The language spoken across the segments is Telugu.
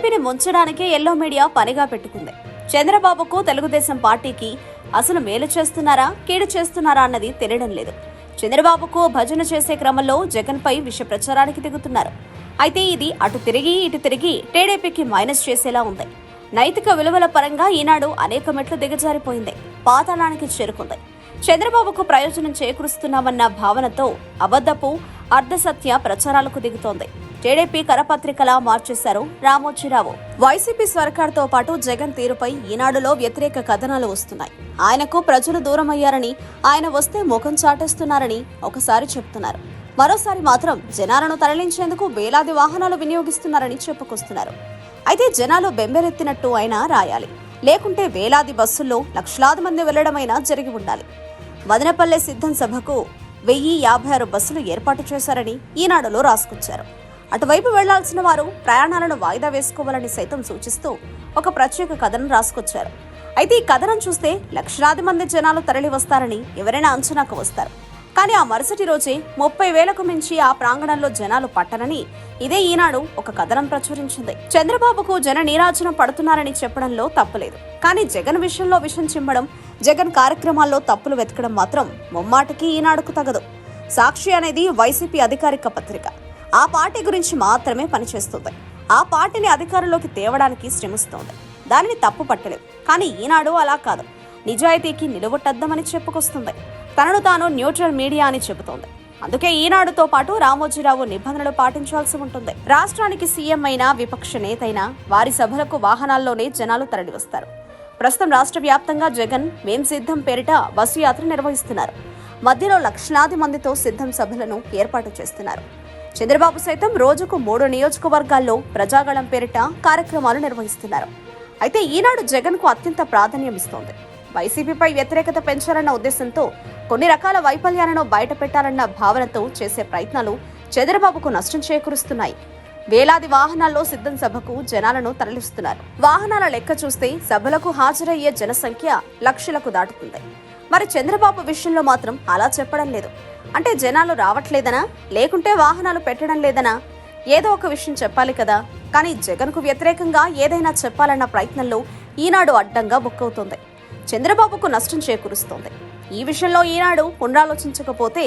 టీడీపీని ముంచడానికే ఎల్లో మీడియా పనిగా పెట్టుకుంది. చంద్రబాబుకు తెలుగుదేశం పార్టీకి అసలు మేలు చేస్తున్నారా కీడు చేస్తున్నారా అన్నది తెలియడం లేదు. చంద్రబాబుకు భజన చేసే క్రమంలో జగన్పై విష ప్రచారానికి దిగుతున్నారు. అయితే ఇది అటు తిరిగి ఇటు తిరిగి టీడీపీకి మైనస్ చేసేలా ఉంది. నైతిక విలువల పరంగా ఈనాడు అనేక మెట్లు దిగజారిపోయింది, పాతాళానికి చేరుకుంది. చంద్రబాబుకు ప్రయోజనం చేకూరుస్తున్నామన్న భావనతో అబద్ధపు అర్ధసత్య ప్రచారాలకు దిగుతోంది. టీడీపీ కరపత్రికలా మార్చేశారు రామోజీరావు. వైసీపీ సర్కార్తో పాటు జగన్ తీరుపై ఈనాడులో వ్యతిరేక కథనాలు వస్తున్నాయి. ఆయనకు ప్రజలు దూరమయ్యారని, ఆయన వస్తే ముఖం చాటేస్తున్నారని ఒకసారి చెప్తున్నారు, మరోసారి మాత్రం జనాలను తరలించేందుకు వేలాది వాహనాలు వినియోగిస్తున్నారని చెప్పుకొస్తున్నారు. అయితే జనాలు బెంబెరెత్తినట్టు అయినా రాయాలి, లేకుంటే వేలాది బస్సుల్లో లక్షలాది మంది వెళ్లడమైనా జరిగి ఉండాలి. మదనపల్లె సిద్ధం సభకు 1056 బస్సులు ఏర్పాటు చేశారని ఈనాడులో రాసుకొచ్చారు. అటువైపు వెళ్లాల్సిన వారు ప్రయాణాలను వాయిదా వేసుకోవాలని సైతం సూచిస్తూ ఒక ప్రత్యేక కథనం రాసుకొచ్చారు. అయితే ఈ కథనం చూస్తే లక్షలాది మంది జనాలు తరలి వస్తారని ఎవరైనా అంచనాకు వస్తారు. కానీ ఆ మరుసటి రోజే 30,000కు మించి ఆ ప్రాంగణంలో జనాలు పట్టనని ఇదే ఈనాడు ఒక కథనం ప్రచురించింది. చంద్రబాబుకు జన నీరాజనం పడుతున్నారని చెప్పడంలో తప్పులేదు. కానీ జగన్ విషయంలో విషం చిమ్మడం, జగన్ కార్యక్రమాల్లో తప్పులు వెతకడం మాత్రం ముమ్మాటికి ఈనాడుకు తగదు. సాక్షి అనేది వైసీపీ అధికారిక పత్రిక. ఆ పార్టీ గురించి మాత్రమే పనిచేస్తుంది. ఆ పార్టీని అధికారంలోకి తేవడానికి శ్రమిస్తోంది. దానిని తప్పు పట్టలేదు. కానీ ఈనాడు అలా కాదు. నిజాయితీకి నిలువటద్దమని చెప్పుకొస్తుంది. తనను తాను న్యూట్రల్ మీడియా అని చెబుతోంది. అందుకే ఈనాడుతో పాటు రామోజీరావు నిబంధనలు పాటించాల్సి ఉంటుంది. రాష్ట్రానికి సీఎం అయినా, విపక్ష నేత అయినా వారి సభలకు వాహనాల్లోనే జనాలు తరలివస్తారు. ప్రస్తుతం రాష్ట్ర వ్యాప్తంగా జగన్ మేం సిద్ధం పేరిట బస్సు యాత్ర నిర్వహిస్తున్నారు. మధ్యలో లక్షలాది మందితో సిద్ధం సభలను ఏర్పాటు చేస్తున్నారు. చంద్రబాబు సైతం రోజుకు 3 నియోజకవర్గాల్లో ప్రజాగళం పేరిట కార్యక్రమాలు నిర్వహిస్తున్నారు. అయితే ఈనాడు జగన్ కు అత్యంత ప్రాధాన్యం ఇస్తోంది. వైసీపీపై వ్యతిరేకత పెంచాలన్న ఉద్దేశంతో కొన్ని రకాల వైఫల్యాలను బయటపెట్టాలన్న భావనతో చేసే ప్రయత్నాలు చంద్రబాబుకు నష్టం చేకూరుస్తున్నాయి. వేలాది వాహనాల్లో సిద్ధం సభకు జనాలను తరలిస్తున్నారు. వాహనాల లెక్క చూస్తే సభలకు హాజరయ్యే జనసంఖ్య లక్షలకు దాటుతుంది. మరి చంద్రబాబు విషయంలో మాత్రం అలా చెప్పడం లేదు. అంటే జనాలు రావట్లేదనా, లేకుంటే వాహనాలు పెట్టడం లేదనా? ఏదో ఒక విషయం చెప్పాలి కదా. కానీ జగన్కు వ్యతిరేకంగా ఏదైనా చెప్పాలన్న ప్రయత్నంలో ఈనాడు అడ్డంగా బుక్కవుతోంది. చంద్రబాబుకు నష్టం చేకూరుస్తోంది. ఈ విషయంలో ఈనాడు పునరాలోచించకపోతే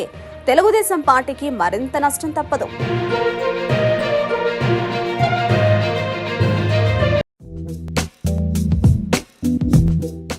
తెలుగుదేశం పార్టీకి మరింత నష్టం తప్పదు.